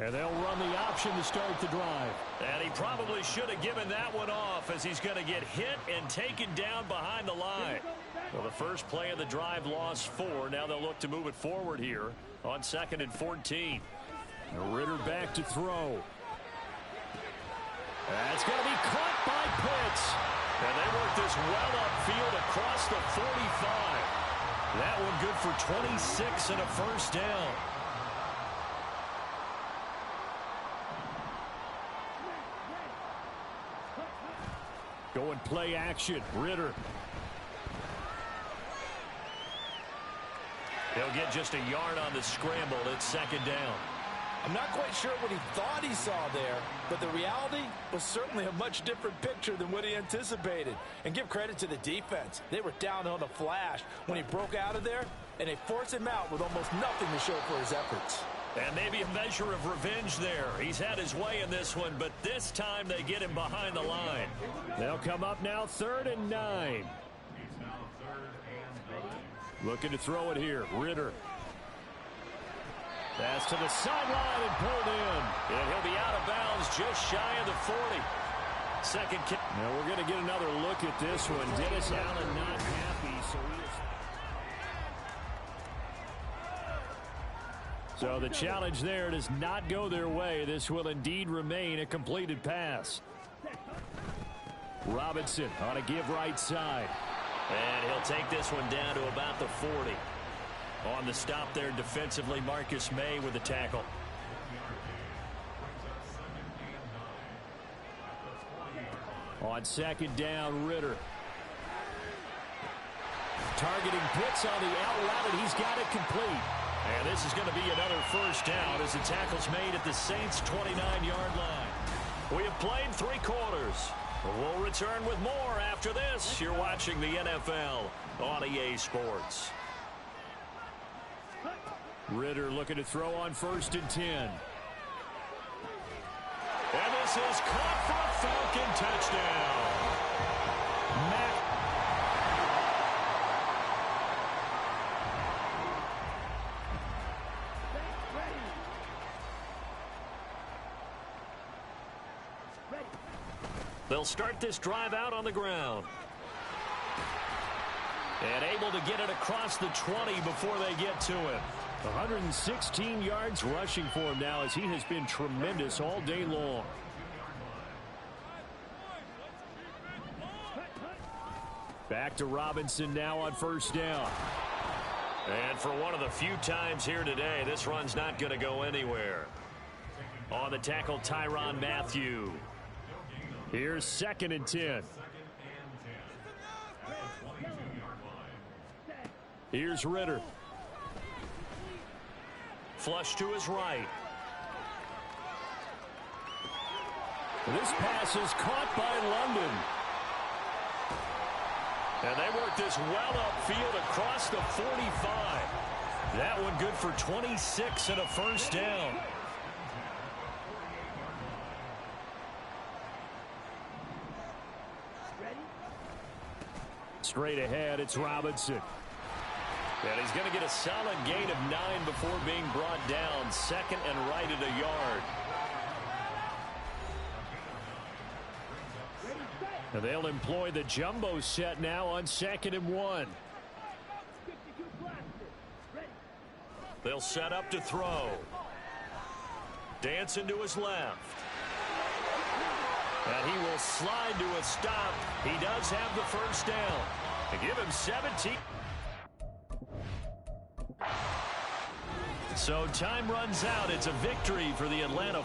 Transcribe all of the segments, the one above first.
And they'll run the option to start the drive. And he probably should have given that one off, as he's going to get hit and taken down behind the line. Well, the first play of the drive lost 4. Now they'll look to move it forward here on 2nd and 14. Ritter back to throw. That's going to be caught by Pitts. And they work this well upfield across the 45. That one good for 26 and a first down. Going play action. Ritter. He'll get just a yard on the scramble. It's 2nd down. I'm not quite sure what he thought he saw there, but the reality was certainly a much different picture than what he anticipated. And give credit to the defense. They were down on the flash when he broke out of there, and they forced him out with almost nothing to show for his efforts. And maybe a measure of revenge there. He's had his way in this one, but this time they get him behind the line. They'll come up now 3rd and 9. Looking to throw it here. Ritter. Pass to the sideline and pulled in. And he'll be out of bounds just shy of the 40. Second kick. Now we're going to get another look at this one. Dennis Allen not happy, so the challenge there does not go their way. This will indeed remain a completed pass. Robinson on a give right side. And he'll take this one down to about the 40. On the stop there defensively, Marcus May with the tackle. On 2nd down, Ritter. Targeting Pitts on the out route, and he's got it complete. And this is going to be another first down as the tackle's made at the Saints' 29-yard line. We have played 3 quarters. We'll return with more after this. You're watching the NFL on EA Sports. Ritter looking to throw on 1st and 10. And this is caught for a Falcon touchdown. They'll start this drive out on the ground. And able to get it across the 20 before they get to him. 116 yards rushing for him now, as he has been tremendous all day long. Back to Robinson now on 1st down. And for one of the few times here today, this run's not going to go anywhere. On the tackle, Tyrann Mathieu. Here's 2nd and 10. Here's Ritter. Flush to his right. This pass is caught by London. And they work this well upfield across the 45. That one good for 26 and a first down. Straight ahead, it's Robinson. And he's going to get a solid gain of 9 before being brought down. 2nd and right at a yard. And they'll employ the jumbo set now on 2nd and 1. They'll set up to throw. Dancing to his left. And he will slide to a stop. He does have the first down. To give him 17. So time runs out. It's a victory for the Atlanta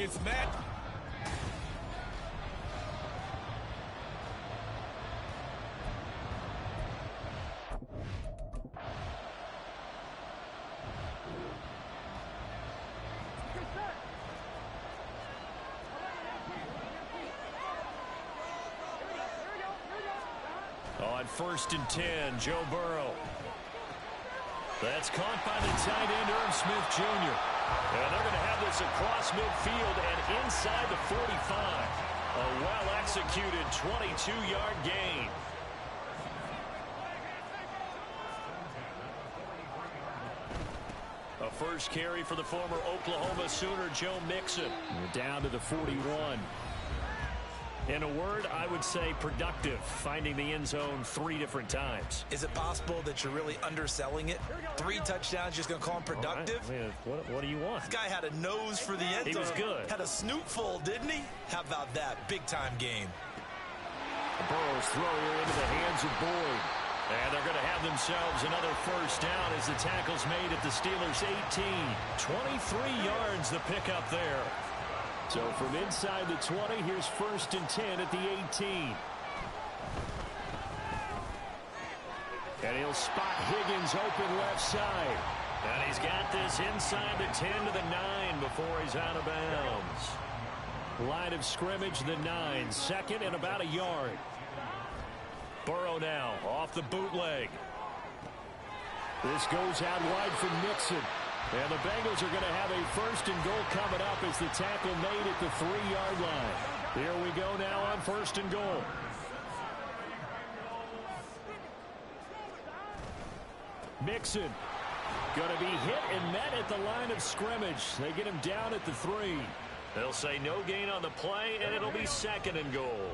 It's met. On 1st and 10, Joe Burrow. That's caught by the tight end, Irv Smith Jr. And they're going to have this across midfield and inside the 45. A well-executed 22-yard gain. A first carry for the former Oklahoma Sooner, Joe Mixon. We're down to the 41. In a word, I would say productive, finding the end zone 3 different times. Is it possible that you're really underselling it? 3 touchdowns, just going to call him productive? Right. I mean, what do you want? This guy had a nose for the end zone. He was good. Had a snootful, didn't he? How about that? Big-time game. Burrow's throw here into the hands of Boyd. And they're going to have themselves another first down as the tackle's made at the Steelers' 18. 23 yards the pickup there. So from inside the 20, here's 1st and 10 at the 18. And he'll spot Higgins open left side. And he's got this inside the 10 to the 9 before he's out of bounds. Line of scrimmage, the 9. 2nd and about a yard. Burrow now off the bootleg. This goes out wide for Mixon. And the Bengals are going to have a 1st and goal coming up as the tackle made at the 3-yard line. Here we go now on 1st and goal. Mixon going to be hit and met at the line of scrimmage. They get him down at the 3. They'll say no gain on the play, and it'll be 2nd and goal.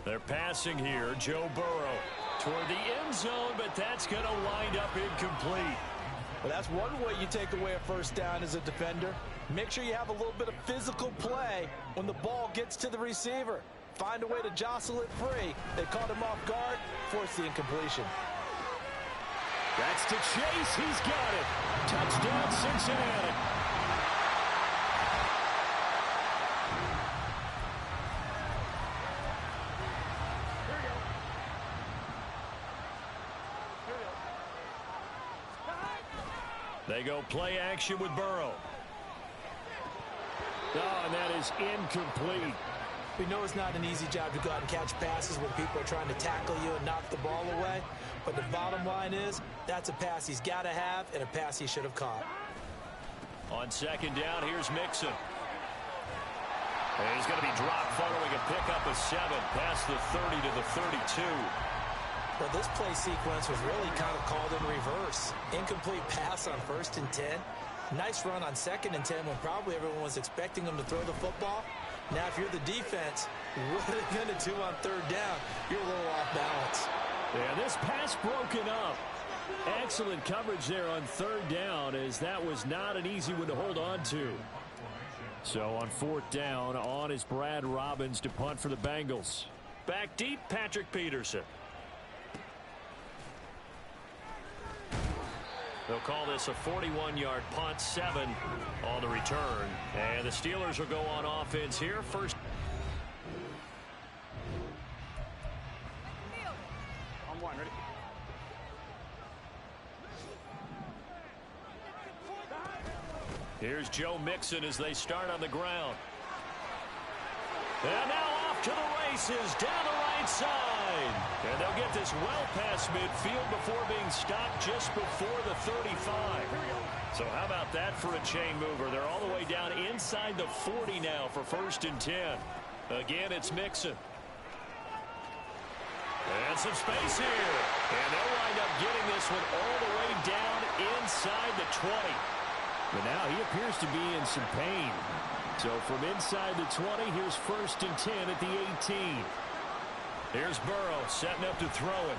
They're passing here, Joe Burrow. Toward the end zone, but that's going to wind up incomplete. Well, that's one way you take away a first down as a defender. Make sure you have a little bit of physical play when the ball gets to the receiver. Find a way to jostle it free. They caught him off guard, forced the incompletion. That's to Chase. He's got it. Touchdown, Cincinnati. They go play action with Burrow. Oh, and that is incomplete. We know it's not an easy job to go out and catch passes when people are trying to tackle you and knock the ball away. But the bottom line is, that's a pass he's got to have and a pass he should have caught. On 2nd down, here's Mixon. And he's going to be dropped following a pickup of 7 past the 30 to the 32. Well, this play sequence was really kind of called in reverse. Incomplete pass on 1st and 10. Nice run on 2nd and 10 when probably everyone was expecting him to throw the football. Now, if you're the defense, what are they going to do on 3rd down? You're a little off balance. Yeah, this pass broken up. Excellent coverage there on 3rd down, as that was not an easy one to hold on to. So on 4th down, on is Brad Robbins to punt for the Bengals. Back deep, Patrick Peterson. They'll call this a 41-yard punt, 7 on the return. And the Steelers will go on offense here. First. On 1, ready? Here's Joe Mixon as they start on the ground. And now off to the races down the right side. And they'll get this well past midfield before being stopped just before the 35. So how about that for a chain mover? They're all the way down inside the 40 now for 1st and 10. Again, it's Mixon. And some space here. And they'll wind up getting this one all the way down inside the 20. But now he appears to be in some pain. So from inside the 20, here's 1st and 10 at the 18. Here's Burrow setting up to throw it.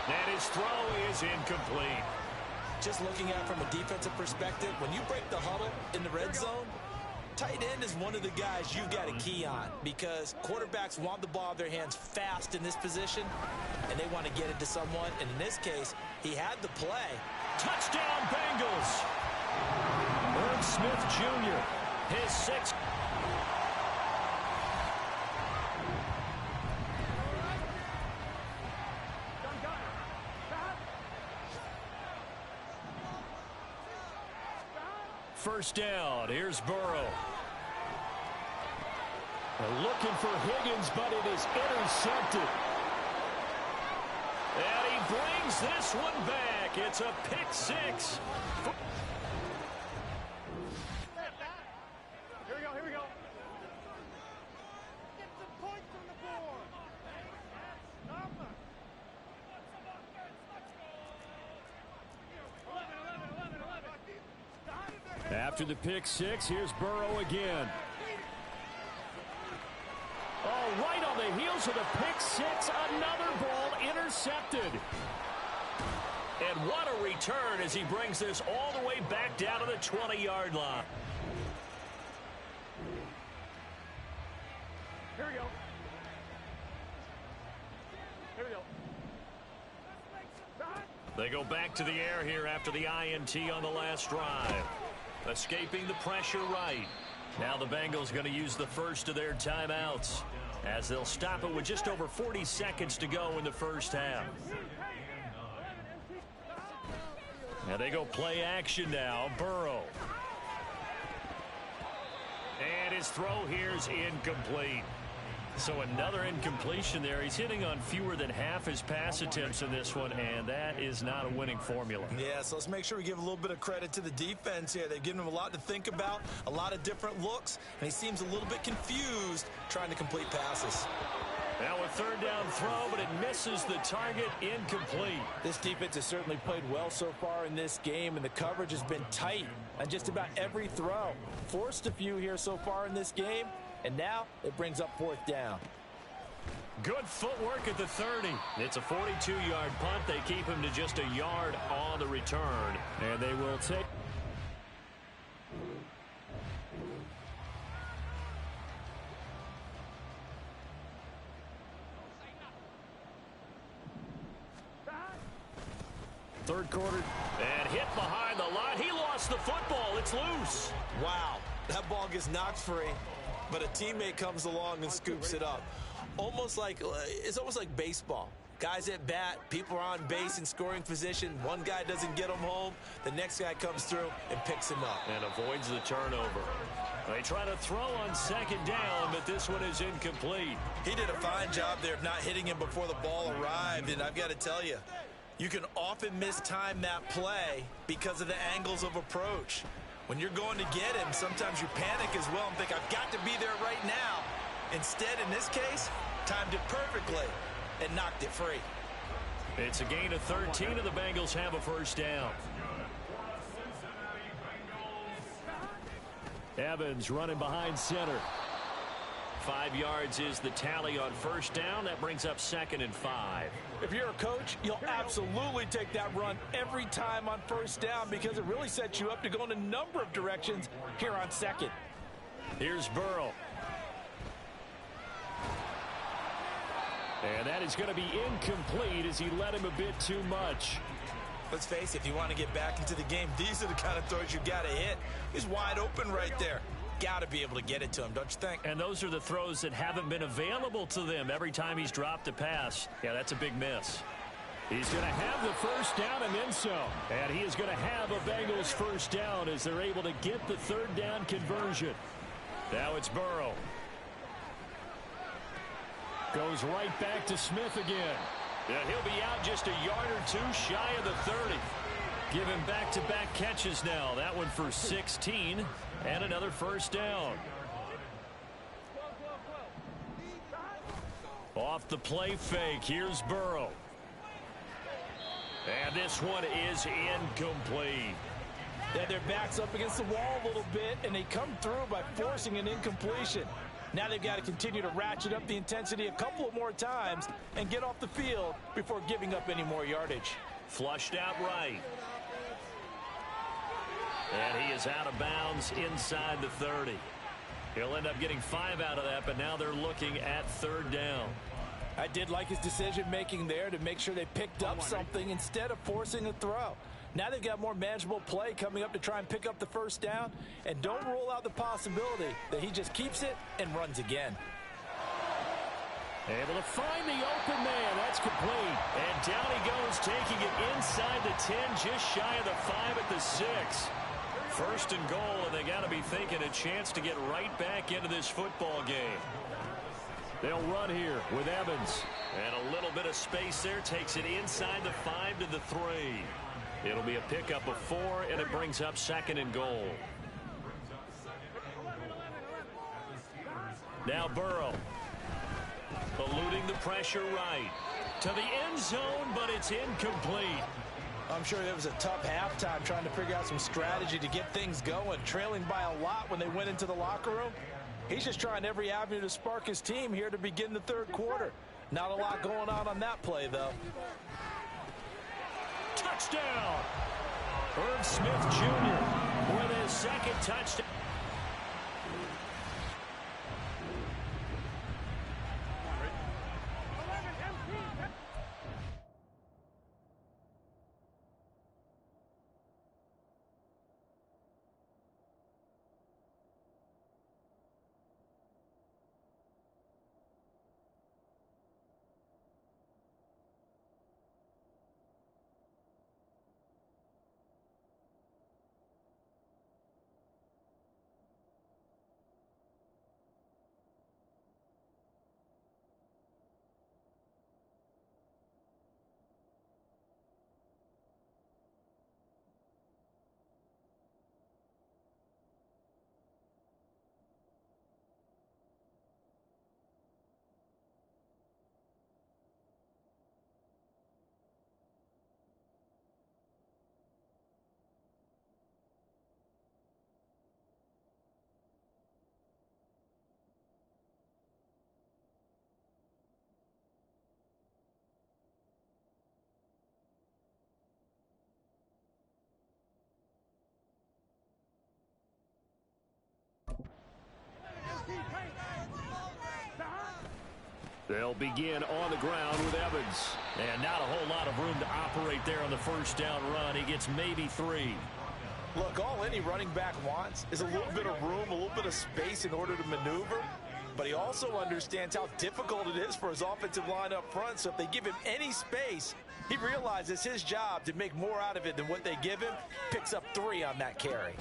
And his throw is incomplete. Just looking at it from a defensive perspective, when you break the huddle in the red zone, Tight end is one of the guys you've got to key on because quarterbacks want the ball in their hands fast in this position, and they want to get it to someone. And in this case, he had the play. Touchdown, Bengals! Irv Smith Jr., his sixth. First down, here's Burrow. They're looking for Higgins, but it is intercepted. And he brings this one back. It's a pick six. Here we go, here we go. Get some points on the board. Stop. 11. After the pick six, here's Burrow again. Oh, right on the heels of the pick six, another ball intercepted. And what a return as he brings this all the way back down to the 20-yard line. Here we go. Here we go. They go back to the air here after the INT on the last drive. Escaping the pressure right. Now the Bengals going to use the first of their timeouts as they'll stop it with just over 40 seconds to go in the first half. Now they go play action now. Burrow. And his throw here's incomplete. So another incompletion there. He's hitting on fewer than half his pass attempts in this one, and that is not a winning formula. Yeah, so let's make sure we give a little bit of credit to the defense here. They've given him a lot to think about, a lot of different looks, and he seems a little bit confused trying to complete passes. Now a third down throw, but it misses the target, incomplete. This defense has certainly played well so far in this game, and the coverage has been tight on just about every throw. Forced a few here so far in this game, and now it brings up fourth down. Good footwork at the 30. It's a 42-yard punt. They keep him to just a yard on the return, and they will take. Third quarter, and hit behind the line. He lost the football. It's loose. Wow, that ball gets knocked free, but a teammate comes along and scoops it up. It's almost like baseball. Guys at bat, people are on base in scoring position. One guy doesn't get him home. The next guy comes through and picks him up. And avoids the turnover. They try to throw on second down, but this one is incomplete. He did a fine job there of not hitting him before the ball arrived, and I've got to tell you, you can often mistime that play because of the angles of approach. When you're going to get him, sometimes you panic as well and think, I've got to be there right now. Instead, in this case, timed it perfectly and knocked it free. It's a gain of 13, and the Bengals have a first down. Evans running behind center. 5 yards is the tally on first down. That brings up 2nd and 5. If you're a coach, you'll absolutely take that run every time on first down because it really sets you up to go in a number of directions here on second. Here's Burrow. And that is going to be incomplete as he led him a bit too much. Let's face it, if you want to get back into the game, these are the kind of throws you got to hit. He's wide open right there. Got to be able to get it to him, don't you think? And those are the throws that haven't been available to them every time he's dropped a pass. Yeah, that's a big miss. He's going to have the first down and then some. And he is going to have a Bengals first down as they're able to get the third down conversion. Now it's Burrow. Goes right back to Smith again. Yeah, he'll be out just a yard or two shy of the 30. Give him back-to-back catches now. That one for 16 and another first down. Off the play fake, here's Burrow. And this one is incomplete. Yeah, their back's up against the wall a little bit, and they come through by forcing an incompletion. Now they've got to continue to ratchet up the intensity a couple of more times and get off the field before giving up any more yardage. Flushed out right. And he is out of bounds inside the 30. He'll end up getting 5 out of that, but now they're looking at 3rd down. I did like his decision-making there to make sure they picked up something instead of forcing a throw. Now they've got more manageable play coming up to try and pick up the 1st down, and don't rule out the possibility that he just keeps it and runs again. Able to find the open man. That's complete. And down he goes, taking it inside the 10, just shy of the 5 at the 6. 1st and goal, and they got to be thinking a chance to get right back into this football game. They'll run here with Evans. And a little bit of space there, takes it inside the 5 to the 3. It'll be a pickup of 4, and it brings up 2nd and goal. Now Burrow. Eluding the pressure right. To the end zone, but it's incomplete. I'm sure it was a tough halftime trying to figure out some strategy to get things going, trailing by a lot when they went into the locker room. He's just trying every avenue to spark his team here to begin the 3rd quarter. Not a lot going on that play, though. Touchdown! Irv Smith Jr. with his 2nd touchdown. They'll begin on the ground with Evans. And not a whole lot of room to operate there on the 1st down run. He gets maybe 3. Look, all any running back wants is a little bit of room, a little bit of space in order to maneuver. But he also understands how difficult it is for his offensive line up front. So if they give him any space, he realizes his job to make more out of it than what they give him. Picks up 3 on that carry.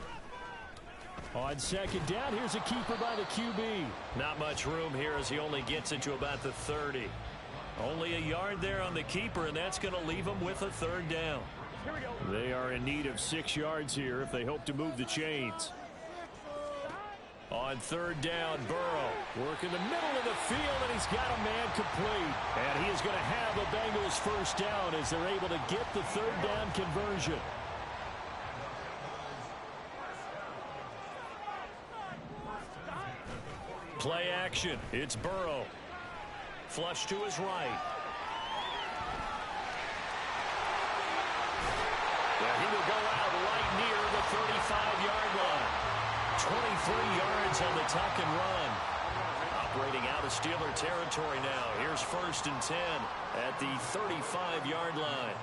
On 2nd down, here's a keeper by the QB. Not much room here as he only gets it to about the 30. Only a yard there on the keeper, and that's going to leave him with a 3rd down. They are in need of 6 yards here if they hope to move the chains. On 3rd down, Burrow. Work in the middle of the field, and he's got a man complete. And he is going to have the Bengals 1st down as they're able to get the 3rd down conversion. Play action. It's Burrow. Flush to his right. Yeah, he will go out right near the 35-yard line. 23 yards on the tuck and run. Operating out of Steeler territory now. Here's 1st and 10 at the 35-yard line.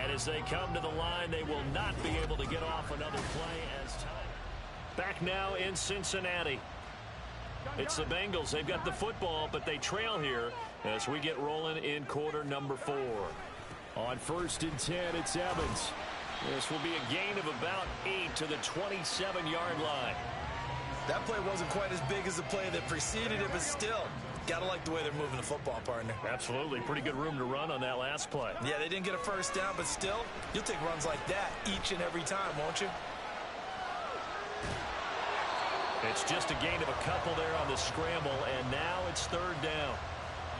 And as they come to the line, they will not be able to get off another play as time. Back now in Cincinnati. It's the Bengals. They've got the football, but they trail here as we get rolling in quarter number 4. On 1st and 10, it's Evans. This will be a gain of about 8 to the 27-yard line. That play wasn't quite as big as the play that preceded it, but still, gotta like the way they're moving the football, partner. Absolutely. Pretty good room to run on that last play. Yeah, they didn't get a 1st down, but still, you'll take runs like that each and every time, won't you? It's just a gain of a couple there on the scramble, and now it's 3rd down.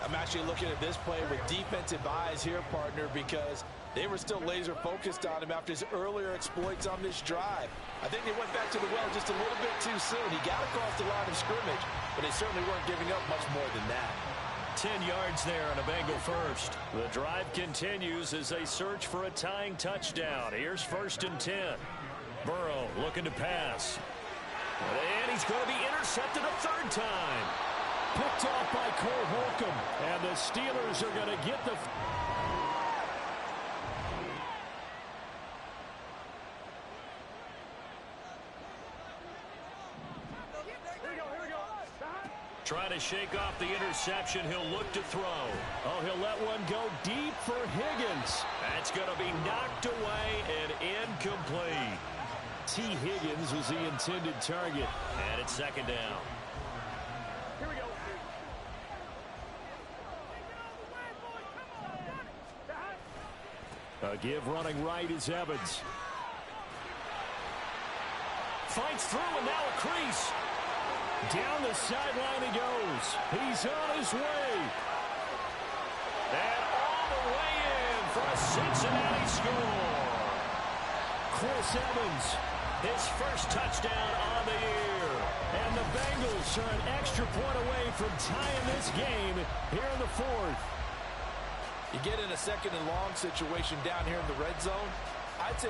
I'm actually looking at this play with defensive eyes here, partner, because they were still laser focused on him after his earlier exploits on this drive. I think they went back to the well just a little bit too soon. He got across the line of scrimmage, but they certainly weren't giving up much more than that. 10 yards there on a Bengal 1st. The drive continues as they search for a tying touchdown. Here's 1st and 10. Burrow looking to pass. And he's going to be intercepted a third time. Picked off by Cole Holcomb. And the Steelers are going to get the... Trying to shake off the interception. He'll look to throw. Oh, he'll let one go deep for Higgins. That's going to be knocked away and incomplete. T. Higgins was the intended target. And it's second down. Here we go. A give running right is Evans. Fights through and now a crease. Down the sideline he goes. He's on his way. And all the way in for a Cincinnati score. Chris Evans, his first touchdown on the year. And the Bengals are an extra point away from tying this game here in the fourth. You get in a second and long situation down here in the red zone, I'd say...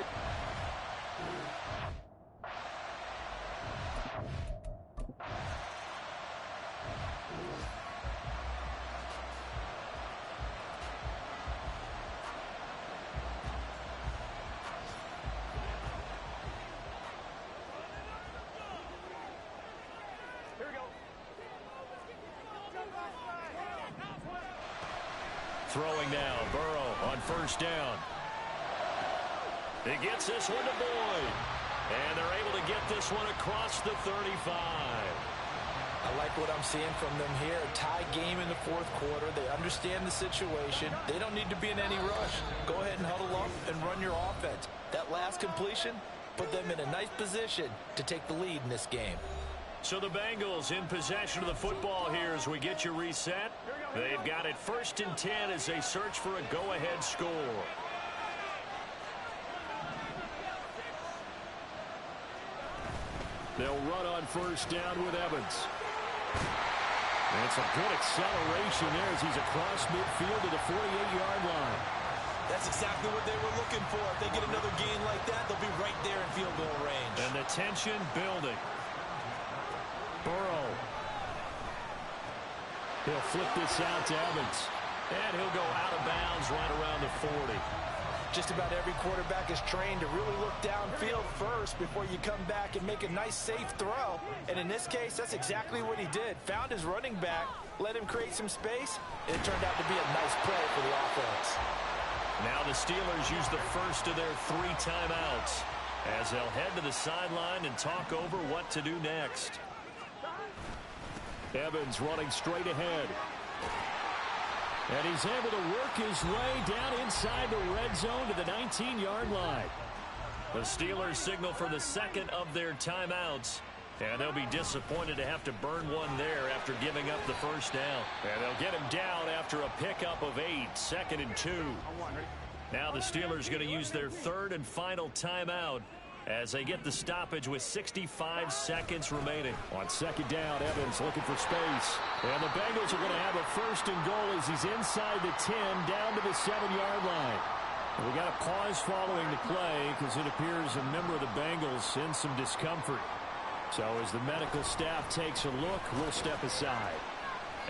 Throwing now, Burrow on first down. He gets this one to Boyd. And they're able to get this one across the 35. I like what I'm seeing from them here. A tie game in the fourth quarter. They understand the situation. They don't need to be in any rush. Go ahead and huddle up and run your offense. That last completion put them in a nice position to take the lead in this game. So the Bengals in possession of the football here as we get you reset. They've got it 1st and 10 as they search for a go-ahead score. They'll run on first down with Evans. And it's a good acceleration there as he's across midfield to the 48-yard line. That's exactly what they were looking for. If they get another gain like that, they'll be right there in field goal range. And the tension building. Burrow. He'll flip this out to Evans. And he'll go out of bounds right around the 40. Just about every quarterback is trained to really look downfield first before you come back and make a nice, safe throw. And in this case, that's exactly what he did. Found his running back, let him create some space, and it turned out to be a nice play for the offense. Now the Steelers use the first of their 3 timeouts as they'll head to the sideline and talk over what to do next. Evans running straight ahead. And he's able to work his way down inside the red zone to the 19-yard line. The Steelers signal for the second of their timeouts. And they'll be disappointed to have to burn one there after giving up the first down. And they'll get him down after a pickup of 8, 2nd and 2. Now the Steelers going to use their 3rd and final timeout as they get the stoppage with 65 seconds remaining. On second down, Evans looking for space. And the Bengals are going to have a 1st and goal as he's inside the 10 down to the 7-yard line. And we got a pause following the play because it appears a member of the Bengals in some discomfort. So as the medical staff takes a look, we'll step aside.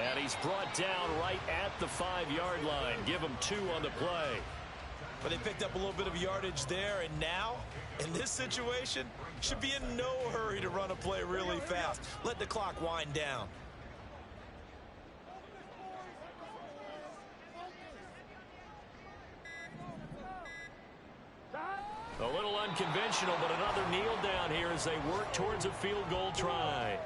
And he's brought down right at the 5-yard line. Give him 2 on the play. But they picked up a little bit of yardage there, and now, in this situation, should be in no hurry to run a play really fast. Let the clock wind down. A little unconventional, but another kneel down here as they work towards a field goal try.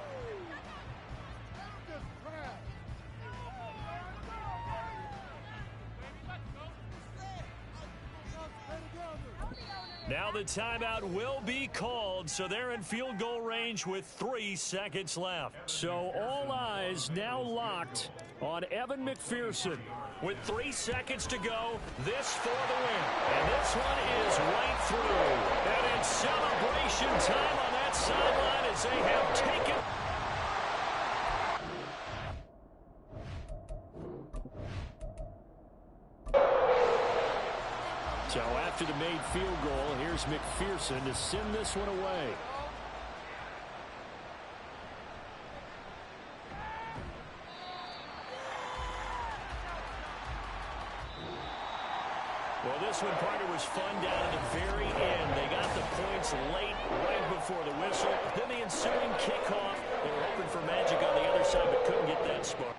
Now the timeout will be called, so they're in field goal range with 3 seconds left. So all eyes now locked on Evan McPherson. With 3 seconds to go, this for the win. And this one is right through. And it's celebration time on that sideline as they have taken. So after the made field goal, here's McPherson to send this one away. Well, this one, partner, was fun down at the very end. They got the points late, right before the whistle. Then the ensuing kickoff. They were hoping for magic on the other side, but couldn't get that spark.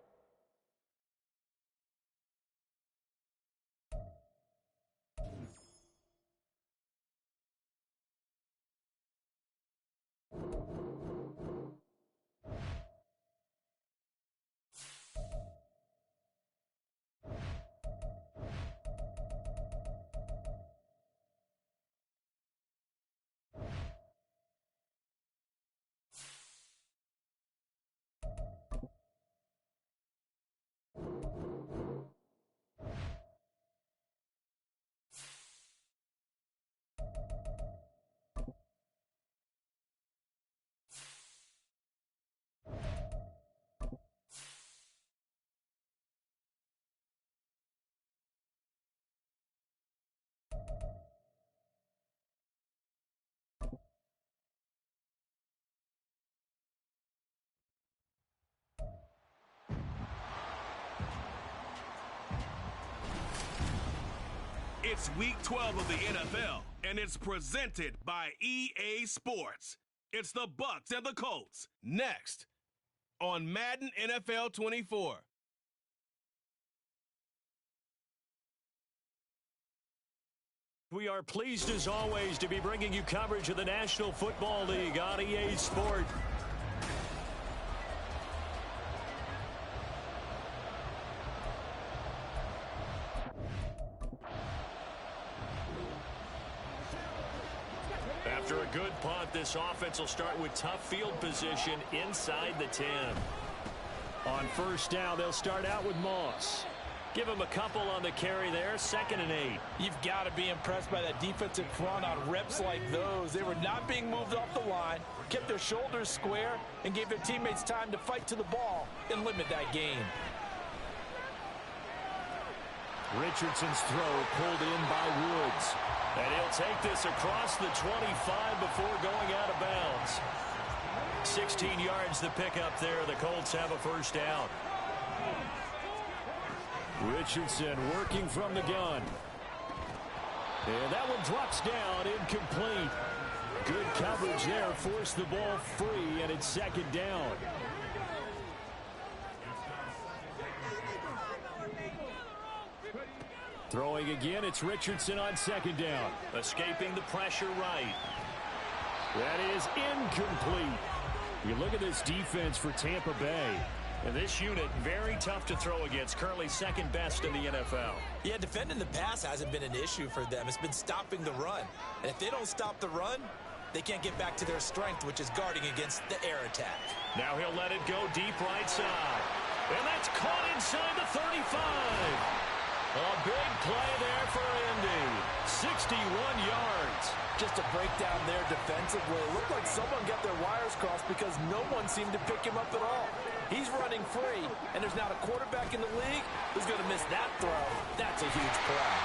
It's Week 12 of the NFL, and it's presented by EA Sports. It's the Bucks and the Colts, next on Madden NFL 24. We are pleased, as always, to be bringing you coverage of the National Football League on EA Sports. After a good punt, this offense will start with tough field position inside the 10. On first down, they'll start out with Moss. Give him a couple on the carry there, 2nd and 8. You've got to be impressed by that defensive front on reps like those. They were not being moved off the line, kept their shoulders square, and gave their teammates time to fight to the ball and limit that gain. Richardson's throw pulled in by Woods. And he'll take this across the 25 before going out of bounds. 16 yards to pick up there. The Colts have a first down. Richardson working from the gun. And that one drops down, incomplete. Good coverage there, forced the ball free, and it's 2nd down. Throwing again, it's Richardson on 2nd down. Escaping the pressure right. That is incomplete. You look at this defense for Tampa Bay. And this unit, very tough to throw against. Currently 2nd best in the NFL. Yeah, defending the pass hasn't been an issue for them. It's been stopping the run. And if they don't stop the run, they can't get back to their strength, which is guarding against the air attack. Now he'll let it go deep right side. And that's caught inside the 35. A big play there for Indy. 61 yards. Just a breakdown there defensively. It looked like someone got their wires crossed because no one seemed to pick him up at all. He's running free, and there's not a quarterback in the league who's going to miss that throw. That's a huge play.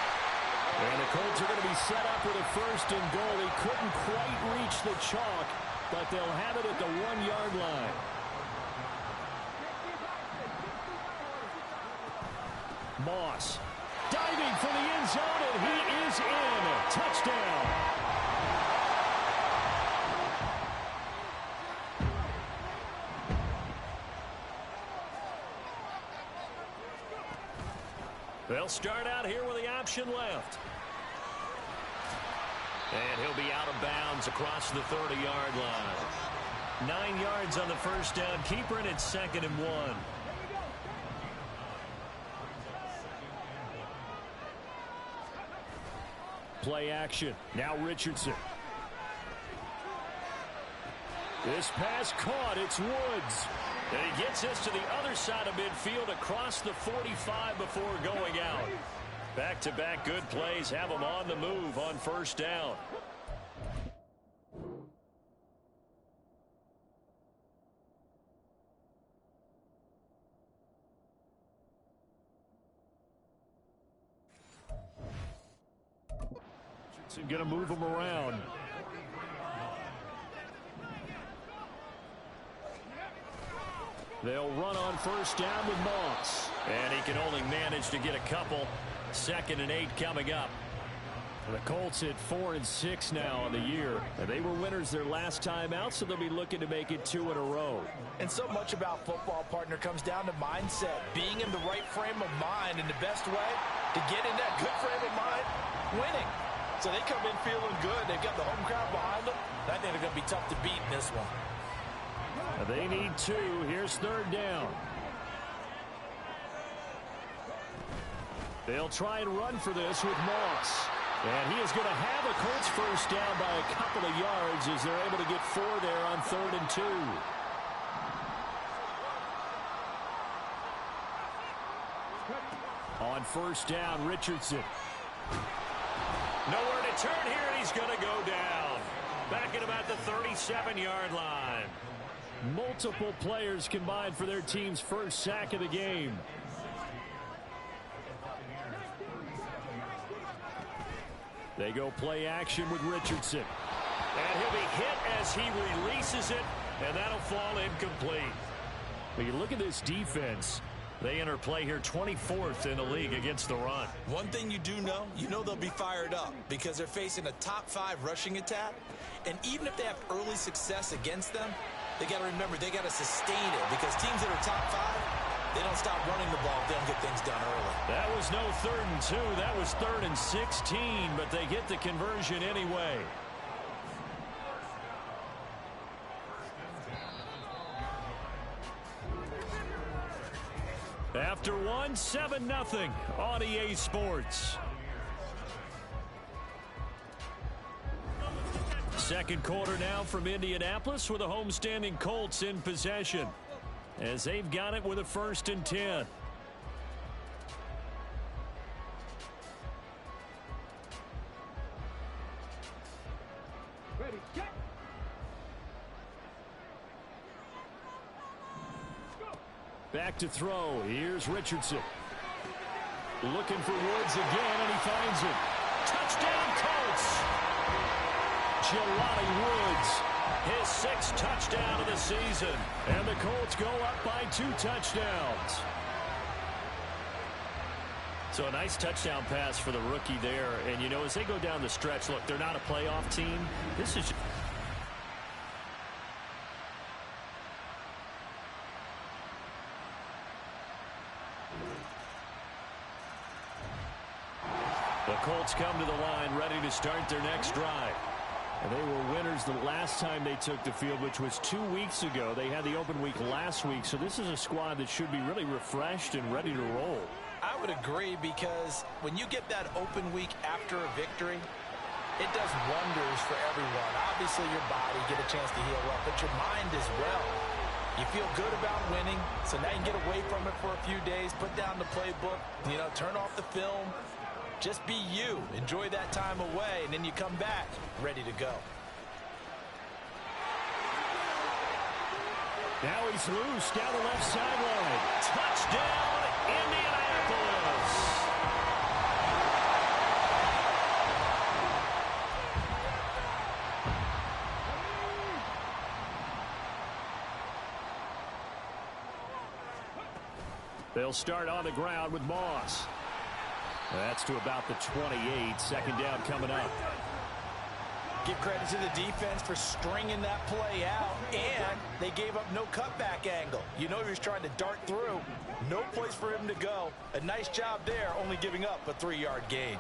And the Colts are going to be set up with a 1st and goal. He couldn't quite reach the chalk, but they'll have it at the 1-yard line. Moss diving for the end zone, and he is in. Touchdown. They'll start out here with the option left. And he'll be out of bounds across the 30-yard line. 9 yards on the first down. Keeper, and it's 2nd and 1. Play action. Now Richardson. This pass caught. It's Woods. And he gets this to the other side of midfield across the 45 before going out. Back-to-back good plays have him on the move on first down. So going to move him around. They'll run on first down with Moss. And he can only manage to get a couple. 2nd and 8 coming up. The Colts at 4-6 now on the year. And they were winners their last time out, so they'll be looking to make it 2 in a row. And so much about football, partner, comes down to mindset. Being in the right frame of mind, and the best way to get in that good frame of mind, winning. So they come in feeling good. They've got the home crowd behind them. I think they're going to be tough to beat in this one. They need 2. Here's 3rd down. They'll try and run for this with Moss. And he is going to have a Colts first down by a couple of yards as they're able to get 4 there on 3rd and 2. On first down, Richardson. Nowhere to turn here, and he's going to go down. Back at about the 37-yard line. Multiple players combined for their team's first sack of the game. They go play action with Richardson. And he'll be hit as he releases it, and that'll fall incomplete. When you look at this defense, they enter play here 24th in the league against the run. One thing you know they'll be fired up because they're facing a top 5 rushing attack. And even if they have early success against them, they got to remember they got to sustain it because teams that are top 5, they don't stop running the ball if they don't get things done early. That was no 3rd and 2. That was 3rd and 16, but they get the conversion anyway. After 1, 7-0 on EA Sports. Second quarter now from Indianapolis with the homestanding Colts in possession as they've got it with a 1st and 10. Ready, get. Back to throw. Here's Richardson. Looking for Woods again, and he finds it. Touchdown, Colts! Jelani Woods, his 6th touchdown of the season. And the Colts go up by 2 touchdowns. So a nice touchdown pass for the rookie there. And, you know, as they go down the stretch, look, they're not a playoff team. This is... The Colts come to the line ready to start their next drive. And they were winners the last time they took the field, which was 2 weeks ago. They had the open week last week, so this is a squad that should be really refreshed and ready to roll. I would agree because when you get that open week after a victory, it does wonders for everyone. Obviously, your body, get a chance to heal up, but your mind as well. You feel good about winning, so now you can get away from it for a few days, put down the playbook, you know, turn off the film. Just be you. Enjoy that time away, and then you come back ready to go. Now he's loose down the left sideline. Touchdown, Indianapolis. They'll start on the ground with Moss. That's to about the 28. 2nd down coming up. Give credit to the defense for stringing that play out, and they gave up no cutback angle. You know he was trying to dart through. No place for him to go. A nice job there, only giving up a 3-yard gain.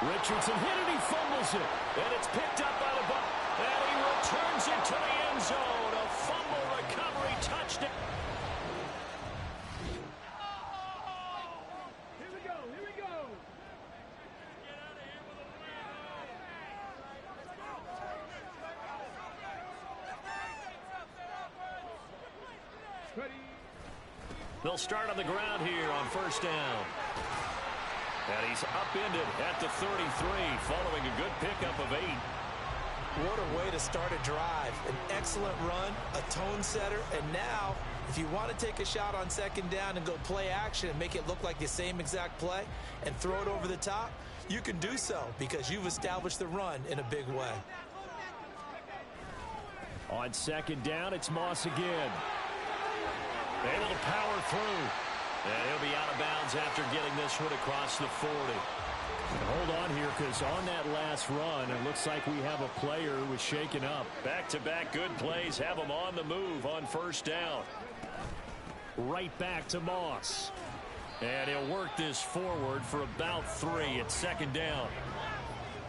Richardson hit it, he fumbles it. And it's picked up by the buck. And he returns it to the end zone. A fumble recovery touchdown. They'll start on the ground here on 1st down. And he's upended at the 33 following a good pickup of 8. What a way to start a drive. An excellent run, a tone setter, and now if you want to take a shot on 2nd down and go play action and make it look like the same exact play and throw it over the top, You can do so because you've established the run in a big way. On second down, it's Moss again. Able to power through. And he'll be out of bounds after getting this one across the 40. Hold on here, because on that last run, it looks like we have a player who was shaken up. Back-to-back good plays have him on the move on first down. Right back to Moss. And he'll work this forward for about 3 at second down.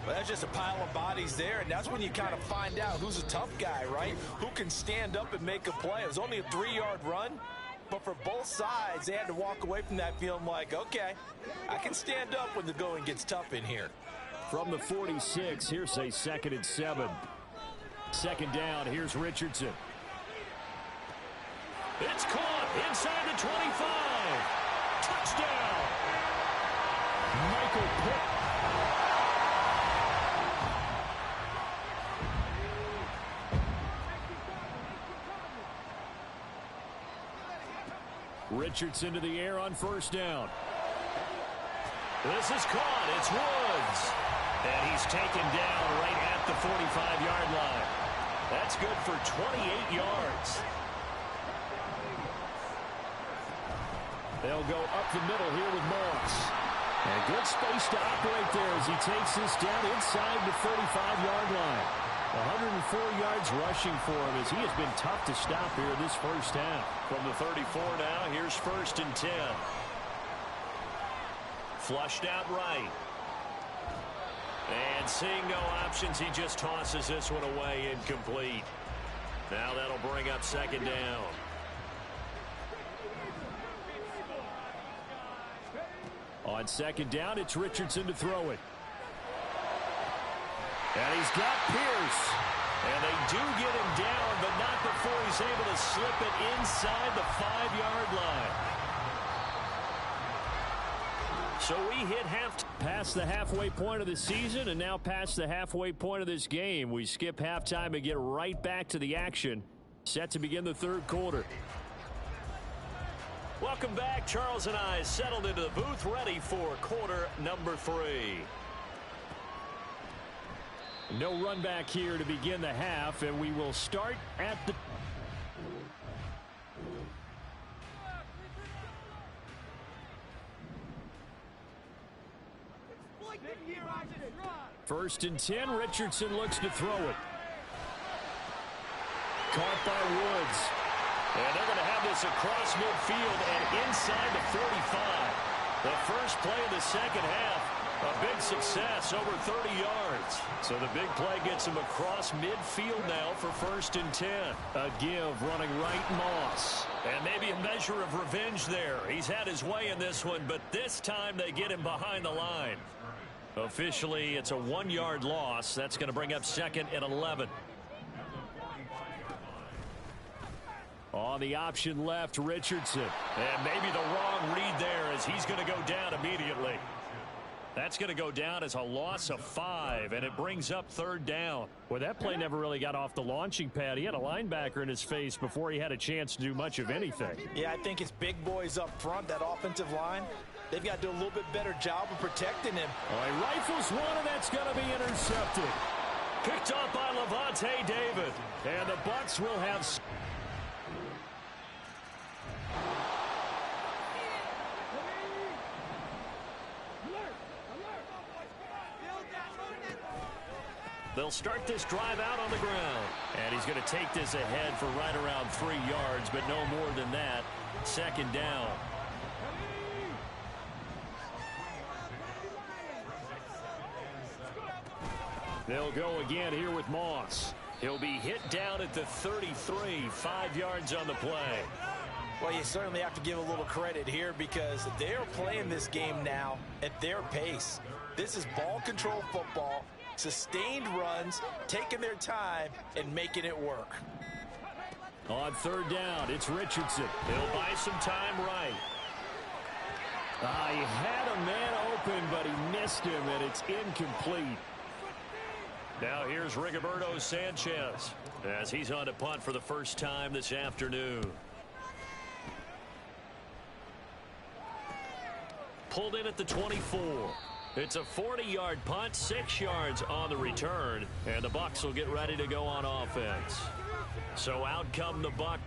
Well, that's just a pile of bodies there, and that's when you kind of find out who's a tough guy, right? Who can stand up and make a play. It was only a 3-yard run, but for both sides, they had to walk away from that feeling like, okay, I can stand up when the going gets tough in here. From the 46, here's a 2nd and 7. Second down, here's Richardson. It's caught inside the 25. Touchdown! Michael Pitt. Richardson to the air on first down. This is caught. It's Woods. And he's taken down right at the 45-yard line. That's good for 28 yards. They'll go up the middle here with Moss. And good space to operate there as he takes this down inside the 35-yard line. 104 yards rushing for him as he has been tough to stop here this first half. From the 34 now, here's 1st and 10. Flushed out right. And seeing no options, he just tosses this one away incomplete. Now that'll bring up second down. On second down, it's Richardson to throw it. And he's got Pierce. And they do get him down, but not before he's able to slip it inside the 5-yard line. So we hit past the halfway point of the season and now past the halfway point of this game. We skip halftime and get right back to the action. Set to begin the third quarter. Welcome back. Charles and I settled into the booth ready for quarter number 3. No run back here to begin the half, and we will start at the... First and 10, Richardson looks to throw it. Caught by Woods. And they're going to have this across midfield and inside the 45. The first play of the second half. A big success, over 30 yards. So the big play gets him across midfield now for 1st and 10. A give running right, Moss. And maybe a measure of revenge there. He's had his way in this one, but this time they get him behind the line. Officially, it's a 1-yard loss. That's going to bring up 2nd and 11. On the option left, Richardson. And maybe the wrong read there as he's going to go down immediately. That's going to go down as a loss of 5, and it brings up 3rd down. Well, that play never really got off the launching pad. He had a linebacker in his face before he had a chance to do much of anything. Yeah, I think it's big boys up front, that offensive line. They've got to do a little bit better job of protecting him. Oh, he rifles one, and that's going to be intercepted. Picked up by Levante David. And the Bucs will have... They'll start this drive out on the ground. And he's going to take this ahead for right around 3 yards, but no more than that. 2nd down. They'll go again here with Moss. He'll be hit down at the 33, 5 yards on the play. Well, you certainly have to give a little credit here because they're playing this game now at their pace. This is ball control football. Sustained runs, taking their time, and making it work. On 3rd down, it's Richardson. He'll buy some time right. He had a man open, but he missed him, and it's incomplete. Now here's Rigoberto Sanchez as he's on to punt for the first time this afternoon. Pulled in at the 24. It's a 40-yard punt, 6 yards on the return, and the Bucs will get ready to go on offense. So out come the Bucs.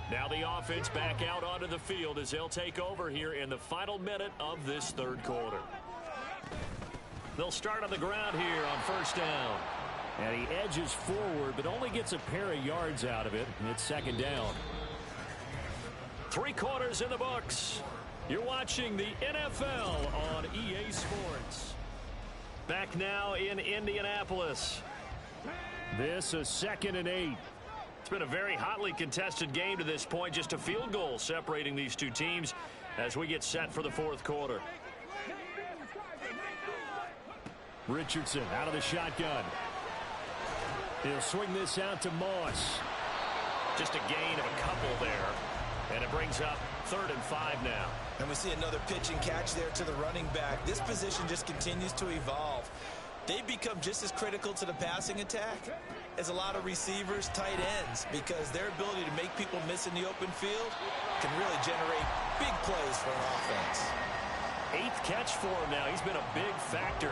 Now the offense back out onto the field as they'll take over here in the final minute of this third quarter. They'll start on the ground here on first down. And he edges forward, but only gets a pair of yards out of it. And it's second down. 3 quarters in the books. You're watching the NFL on EA Sports. Back now in Indianapolis. This is 2nd and 8. It's been a very hotly contested game to this point. Just a field goal separating these two teams as we get set for the fourth quarter. Richardson out of the shotgun. He'll swing this out to Moss. Just a gain of a couple there. And it brings up 3rd and 5 now. And we see another pitch and catch there to the running back. This position just continues to evolve. They've become just as critical to the passing attack as a lot of receivers, tight ends, because their ability to make people miss in the open field can really generate big plays for an offense. 8th catch for him now. He's been a big factor.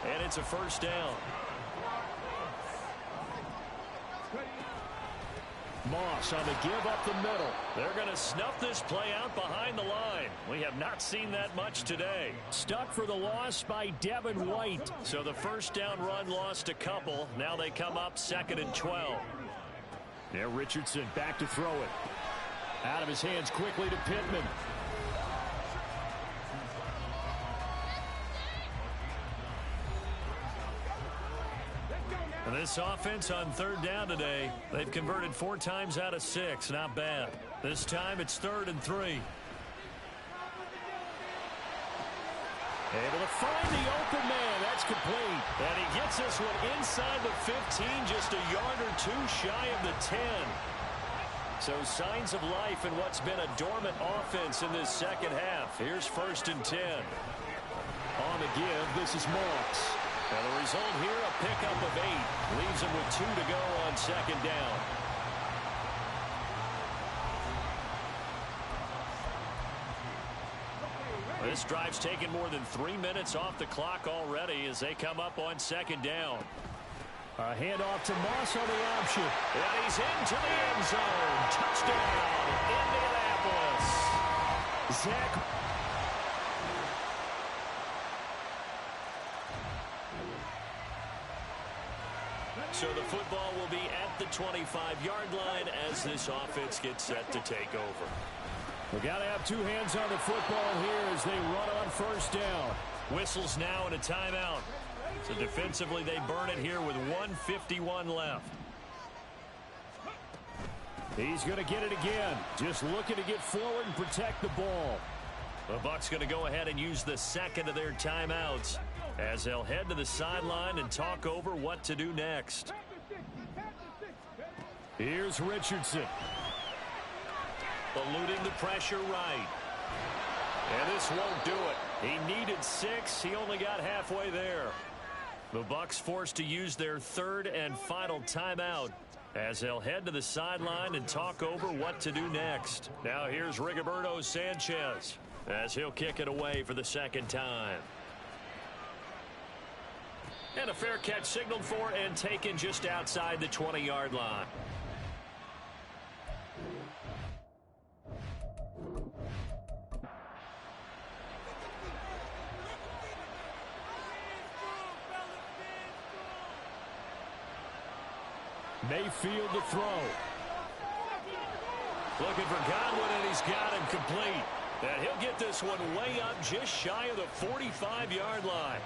And it's a first down. Moss on the give up the middle. They're going to snuff this play out behind the line. We have not seen that much today. Stuck for the loss by Devin White. So the first down run lost a couple. Now they come up 2nd and 12. Now Richardson back to throw it. Out of his hands quickly to Pittman. This offense on 3rd down today, they've converted 4 times out of 6. Not bad. This time it's 3rd and 3. Able to find the open man. That's complete. And he gets this one inside the 15, just a yard or 2 shy of the 10. So signs of life in what's been a dormant offense in this second half. Here's 1st and 10. On the give, this is Moss. And the result here, a pickup of 8. Leaves him with 2 to go on 2nd down. This drive's taken more than 3 minutes off the clock already as they come up on 2nd down. A handoff to Moss on the option. And he's into the end zone. Touchdown, Indianapolis. Zach. So the football will be at the 25-yard line as this offense gets set to take over. We got to have 2 hands on the football here as they run on first down. Whistles now and a timeout. So defensively they burn it here with 1:51 left. He's going to get it again. Just looking to get forward and protect the ball. The Bucs going to go ahead and use the 2nd of their timeouts as they'll head to the sideline and talk over what to do next. Here's Richardson. Eluding the pressure right. And this won't do it. He needed 6. He only got halfway there. The Bucs forced to use their 3rd and final timeout as they'll head to the sideline and talk over what to do next. Now here's Rigoberto Sanchez as he'll kick it away for the 2nd time. And a fair catch signaled for and taken just outside the 20-yard line. Mayfield to throw. Looking for Godwin, and he's got him complete. And he'll get this one way up just shy of the 45-yard line.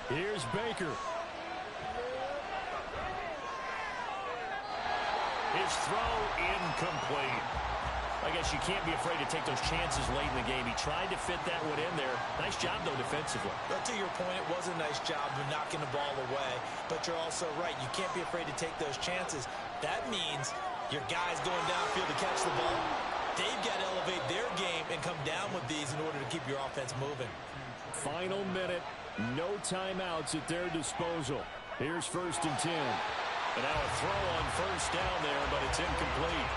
Here's Baker. His throw incomplete. I guess you can't be afraid to take those chances late in the game. He tried to fit that one in there. Nice job, though, defensively. But to your point, it was a nice job of knocking the ball away. But you're also right. You can't be afraid to take those chances. That means your guys going downfield to catch the ball, they've got to elevate their game and come down with these in order to keep your offense moving. Final minute. No timeouts at their disposal. Here's 1st and 10. And now a throw on first down there, but it's incomplete.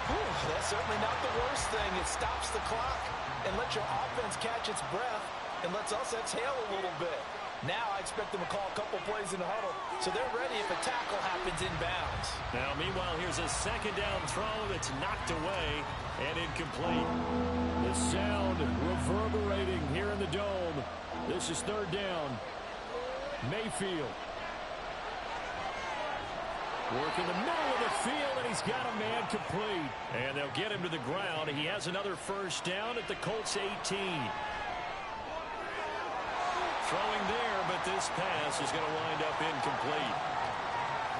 Whew, that's certainly not the worst thing. It stops the clock and lets your offense catch its breath and lets us exhale a little bit. Now I expect them to call a couple plays in the huddle, so they're ready if a tackle happens inbounds. Now, meanwhile, here's a second down throw that's knocked away and incomplete. The sound reverberating here in the dome. This is third down. Mayfield. Working the middle of the field, and he's got a man complete. And they'll get him to the ground. He has another first down at the Colts 18. Throwing there, but this pass is going to wind up incomplete.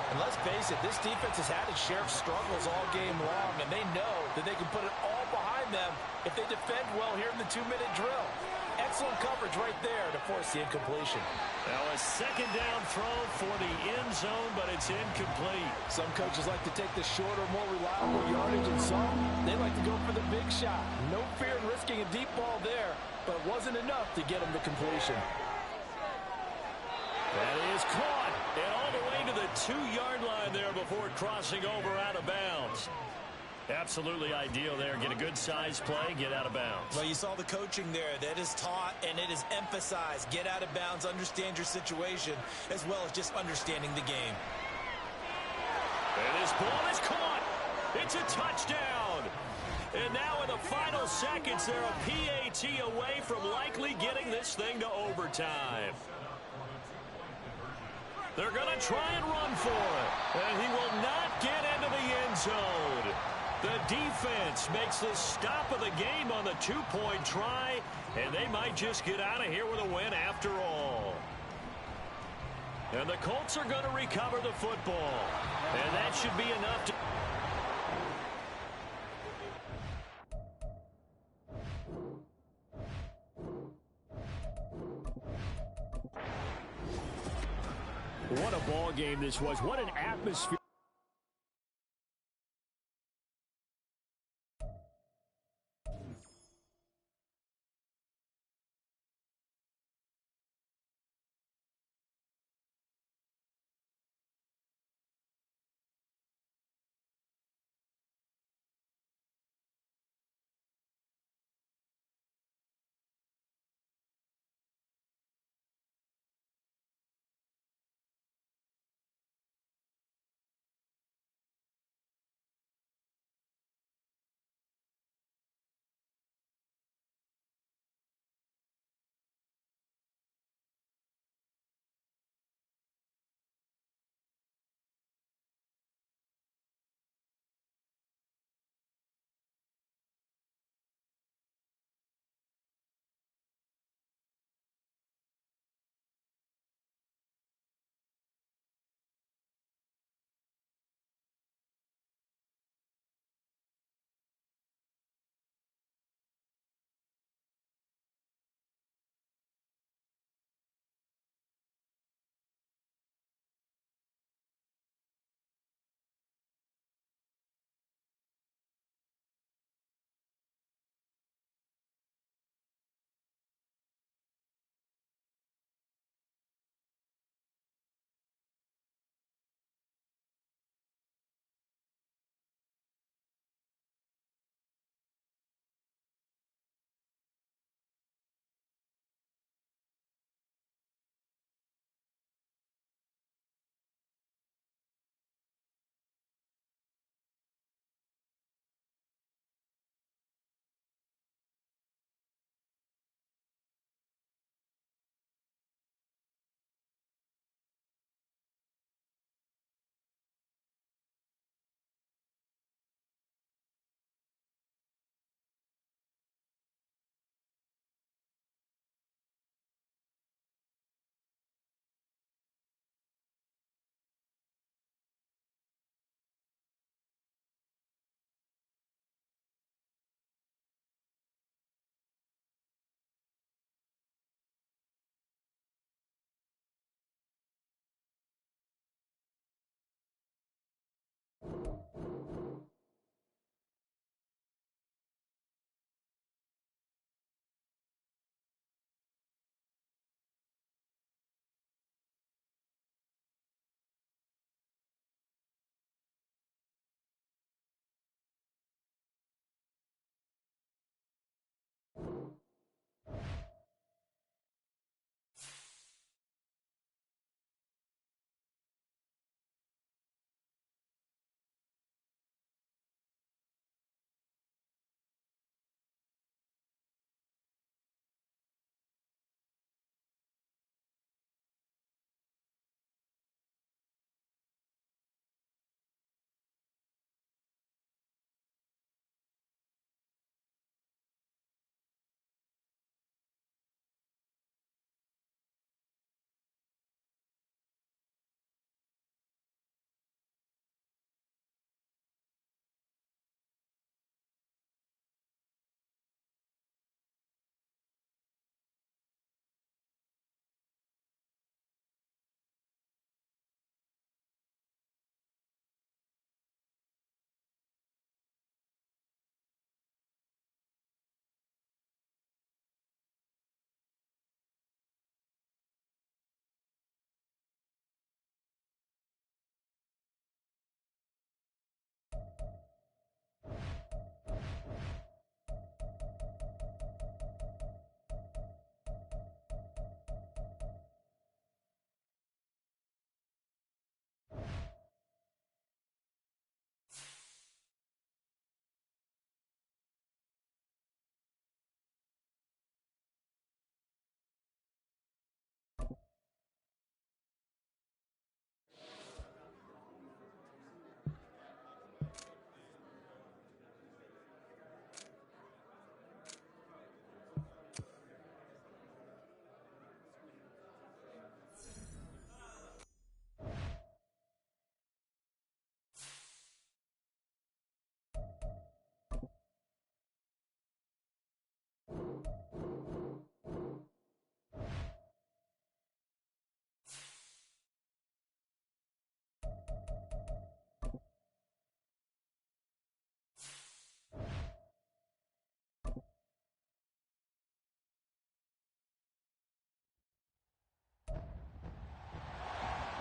And let's face it, this defense has had its share of struggles all game long, and they know that they can put it all behind them if they defend well here in the 2-minute drill. Excellent coverage right there to force the incompletion. Now a second down throw for the end zone, but it's incomplete. Some coaches like to take the shorter, more reliable yardage, and some, they like to go for the big shot. No fear in risking a deep ball there, but it wasn't enough to get them to completion. That is caught, and all the way to the 2-yard line there before crossing over out of bounds. Absolutely ideal there. Get a good size play, get out of bounds. Well, you saw the coaching there. That is taught and it is emphasized. Get out of bounds, understand your situation, as well as just understanding the game. And this ball is caught. It's a touchdown. And now in the final seconds, they're a PAT away from likely getting this thing to overtime. They're going to try and run for it. And he will not get into the end zone. The defense makes the stop of the game on the 2-point try, and they might just get out of here with a win after all. And the Colts are going to recover the football, and that should be enough to... What a ball game this was. What an atmosphere.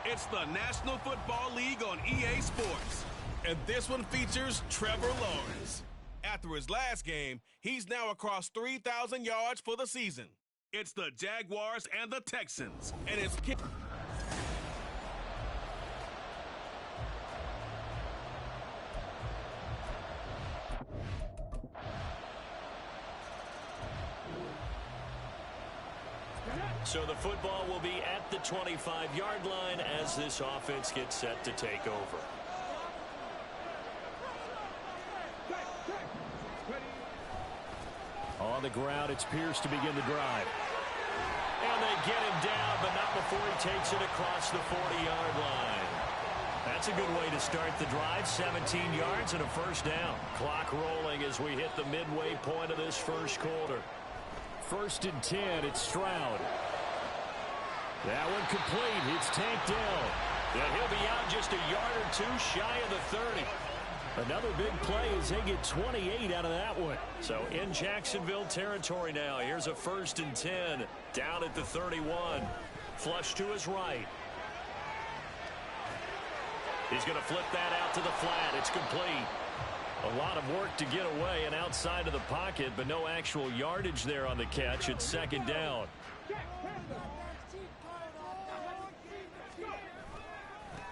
It's the National Football League on EA Sports. And this one features Trevor Lawrence. After his last game, he's now across 3,000 yards for the season. It's the Jaguars and the Texans. And it's So the football will be at the 25-yard line as this offense gets set to take over. On the ground, it's Pierce to begin the drive. And they get him down, but not before he takes it across the 40-yard line. That's a good way to start the drive. 17 yards and a first down. Clock rolling as we hit the midway point of this first quarter. 1st and 10, it's Stroud. That one complete. It's tanked down. And he'll be out just a yard or two shy of the 30. Another big play as they get 28 out of that one. So in Jacksonville territory now. Here's a 1st and 10 down at the 31. Flush to his right. He's going to flip that out to the flat. It's complete. A lot of work to get away and outside of the pocket, but no actual yardage there on the catch. It's 2nd down.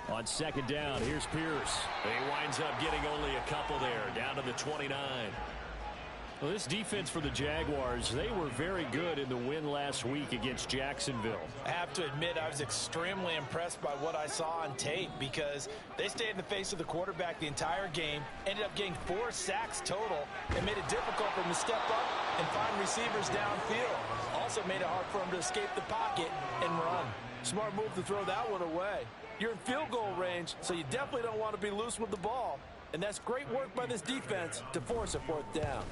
On 2nd down, here's Pierce. He winds up getting only a couple there, down to the 29. Well, this defense for the Jaguars, they were very good in the win last week against Jacksonville. I have to admit, I was extremely impressed by what I saw on tape because they stayed in the face of the quarterback the entire game, ended up getting 4 sacks total, and made it difficult for him to step up and find receivers downfield. Also made it hard for him to escape the pocket and run. Smart move to throw that one away. You're in field goal range, so you definitely don't want to be loose with the ball. And that's great work by this defense to force a 4th down.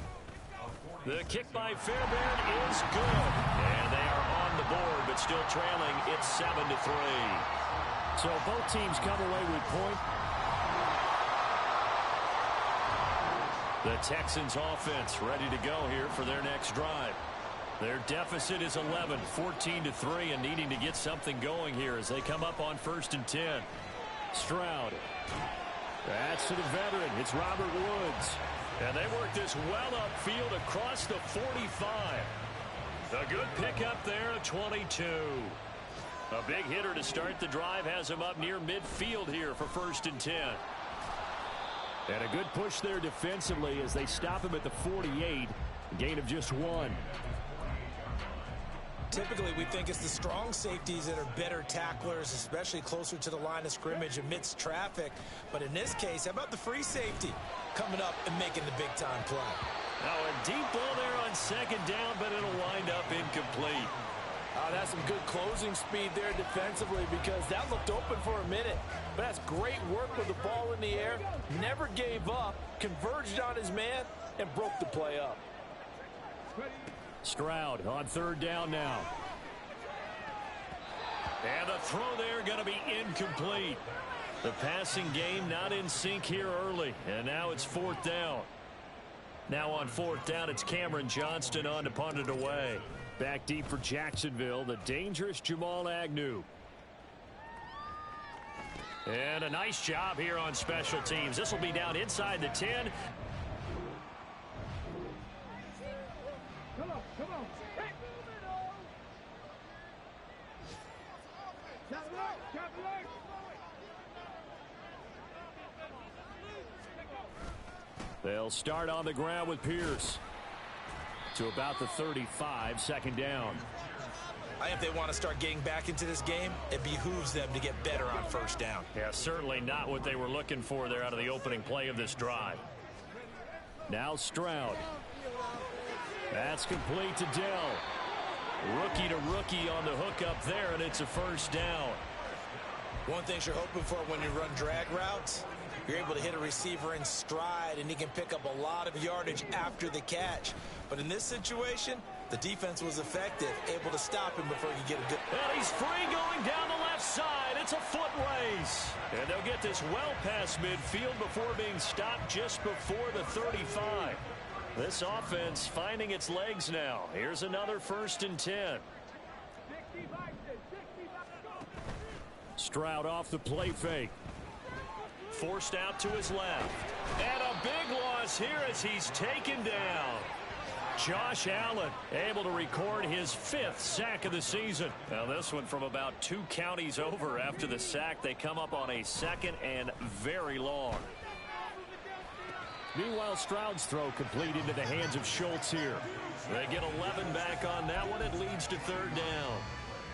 The kick by Fairbairn is good. And they are on the board, but still trailing. It's 7-3. So both teams come away with point. The Texans offense ready to go here for their next drive. Their deficit is 11, 14-3, and needing to get something going here as they come up on 1st and 10. Stroud. That's to the veteran. It's Robert Woods. And they work this well upfield across the 45. A good pickup there at 22. A big hitter to start the drive has him up near midfield here for 1st and 10. And a good push there defensively as they stop him at the 48. Gain of just 1. Typically, we think it's the strong safeties that are better tacklers, especially closer to the line of scrimmage amidst traffic. But in this case, how about the free safety coming up and making the big-time play? Now a deep ball there on 2nd down, but it'll wind up incomplete. That's some good closing speed there defensively because that looked open for a minute. But that's great work with the ball in the air. Never gave up, converged on his man, and broke the play up. Stroud on 3rd down now. And the throw there going to be incomplete. The passing game not in sync here early. And now it's 4th down. Now on 4th down, it's Cameron Johnston on to punt it away. Back deep for Jacksonville, the dangerous Jamal Agnew. And a nice job here on special teams. This will be down inside the 10. They'll start on the ground with Pierce. To about the 35, 2nd down. If they want to start getting back into this game, it behooves them to get better on 1st down. Yeah, certainly not what they were looking for there out of the opening play of this drive. Now Stroud. That's complete to Dell. Rookie to rookie on the hook up there, and it's a 1st down. One thing you're hoping for when you run drag routes, you're able to hit a receiver in stride, and he can pick up a lot of yardage after the catch. But in this situation, the defense was effective, able to stop him before he could get a good... And he's free going down the left side. It's a foot race. And they'll get this well past midfield before being stopped just before the 35. This offense finding its legs now. Here's another 1st and 10. Stroud off the play fake. Forced out to his left. And a big loss here as he's taken down. Josh Allen able to record his 5th sack of the season. Now this one from about 2 counties over. After the sack, they come up on a 2nd and very long. Meanwhile, Stroud's throw complete into the hands of Schultz here. They get 11 back on that one. It leads to 3rd down.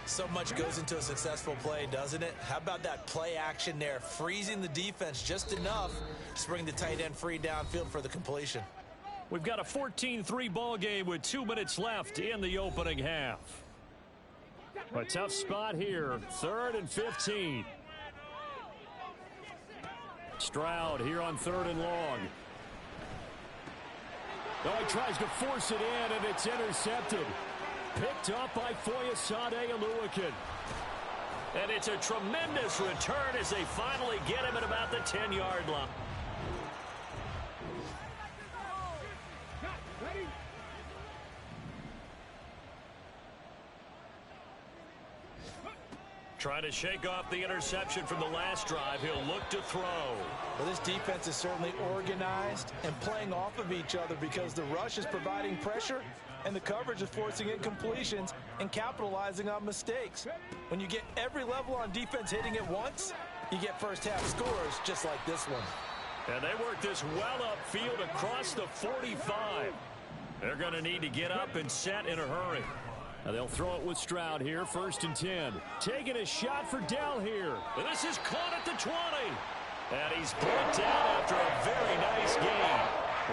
So much goes into a successful play, doesn't it? How about that play action there, freezing the defense just enough to bring the tight end free downfield for the completion. We've got a 14-3 ball game with 2 minutes left in the opening half. A tough spot here, 3rd and 15. Stroud here on 3rd and long. Oh, he tries to force it in, and it's intercepted. Picked up by Foyesade Oluwakin. And it's a tremendous return as they finally get him at about the 10-yard line. Trying to shake off the interception from the last drive. He'll look to throw. Well, this defense is certainly organized and playing off of each other because the rush is providing pressure and the coverage is forcing incompletions and capitalizing on mistakes. When you get every level on defense hitting at once, you get first half scores just like this one. And they work this well upfield across the 45. They're going to need to get up and set in a hurry. Now they'll throw it with Stroud here, 1st and 10. Taking a shot for Dell here. This is caught at the 20. And he's brought down after a very nice game.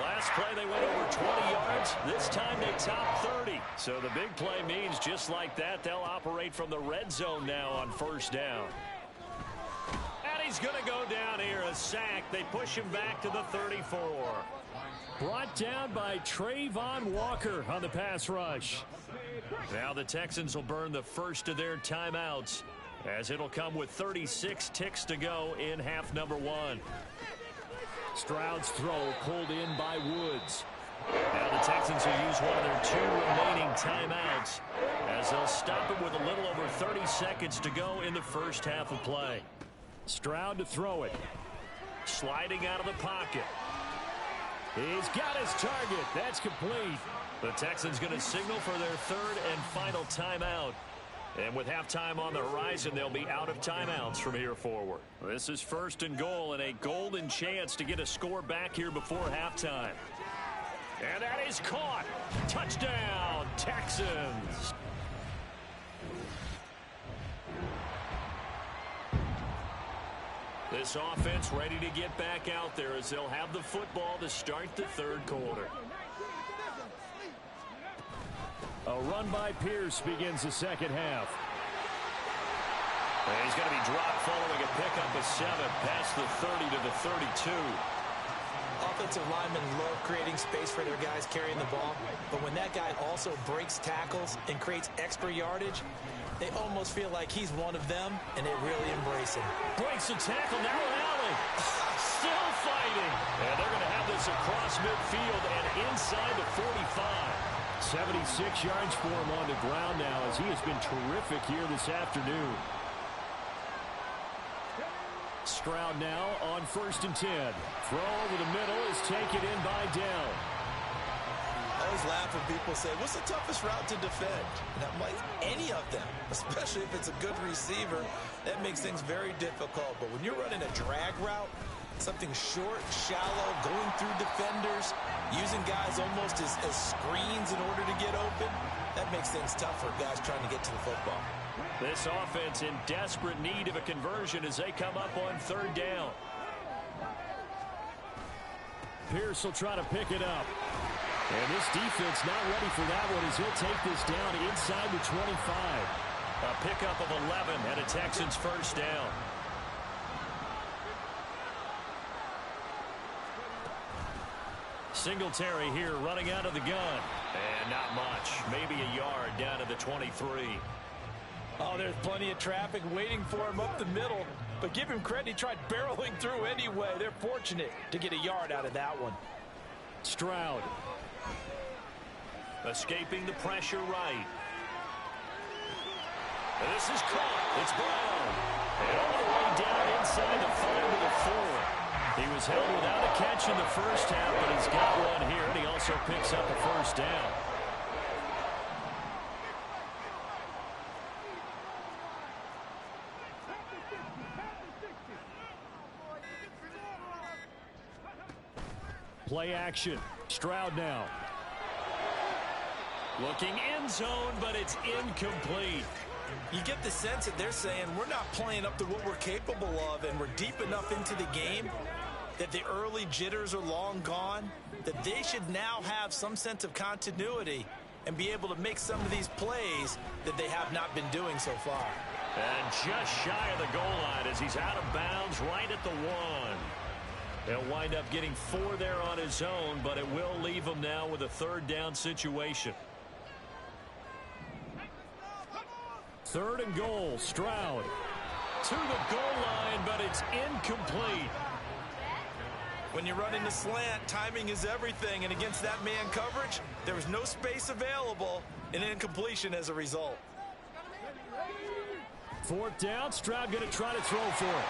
Last play they went over 20 yards. This time they top 30. So the big play means just like that, they'll operate from the red zone now on 1st down. And he's going to go down here, a sack. They push him back to the 34. Brought down by Trayvon Walker on the pass rush. Now the Texans will burn the first of their timeouts as it'll come with 36 ticks to go in half number 1. Stroud's throw pulled in by Woods. Now the Texans will use one of their 2 remaining timeouts as they'll stop it with a little over 30 seconds to go in the first half of play. Stroud to throw it. Sliding out of the pocket. He's got his target. That's complete. The Texans going to signal for their 3rd and final timeout. And with halftime on the horizon, they'll be out of timeouts from here forward. This is 1st and goal and a golden chance to get a score back here before halftime. And that is caught. Touchdown, Texans. This offense ready to get back out there as they'll have the football to start the 3rd quarter. A run by Pierce begins the 2nd half. And he's going to be dropped following a pickup of 7 past the 30 to the 32. Offensive linemen love creating space for their guys carrying the ball, but when that guy also breaks tackles and creates extra yardage, they almost feel like he's one of them, and they really embrace him. Breaks the tackle, now an alley. Still fighting. And they're going to have this across midfield and inside the 45. 76 yards for him on the ground now as he has been terrific here this afternoon. Stroud now on 1st and 10. Throw over the middle is taken in by Dell. I always laugh when people say, what's the toughest route to defend? And I'm like, any of them, especially if it's a good receiver. That makes things very difficult. But when you're running a drag route, something short, shallow, going through defenders, using guys almost as screens in order to get open, that makes things tough for guys trying to get to the football. This offense in desperate need of a conversion as they come up on 3rd down. Pierce will try to pick it up. And this defense not ready for that one as he'll take this down inside the 25. A pickup of 11 and a Texans 1st down. Singletary here running out of the gun. And not much. Maybe a yard down to the 23. Oh, there's plenty of traffic waiting for him up the middle. But give him credit, he tried barreling through anyway. They're fortunate to get a yard out of that one. Stroud. Escaping the pressure right. And this is caught. It's Brown. And all the way down inside the 5 to the 4. He was held without a catch in the first half, but he's got one here, and he also picks up a first down. Play action. Stroud now. Looking end zone, but it's incomplete. You get the sense that they're saying we're not playing up to what we're capable of, and we're deep enough into the game that the early jitters are long gone, that they should now have some sense of continuity and be able to make some of these plays that they have not been doing so far. And just shy of the goal line as he's out of bounds right at the 1. He'll wind up getting 4 there on his own, but it will leave him now with a 3rd down situation. 3rd and goal, Stroud. To the goal line, but it's incomplete. When you're running the slant, timing is everything, and against that man coverage, there was no space available, and incompletion as a result. 4th down, Stroud going to try to throw for it.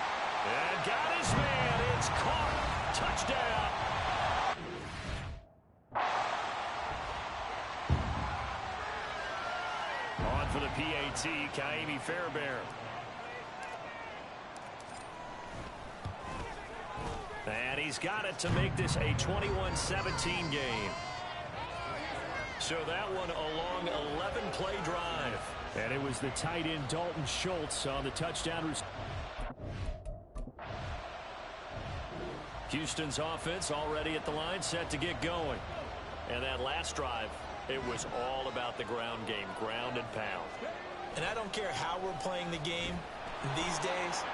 And got his man. It's caught. Touchdown. On for the PAT, Kaimi Fairbairn. And he's got it to make this a 21-17 game. So that one a long 11-play drive. And it was the tight end Dalton Schultz on the touchdown. Houston's offense already at the line, set to get going. And that last drive, it was all about the ground game, ground and pound. And I don't care how we're playing the game these days,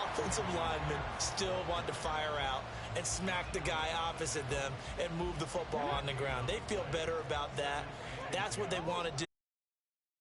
offensive linemen still want to fire out and smack the guy opposite them and move the football on the ground. They feel better about that. That's what they want to do.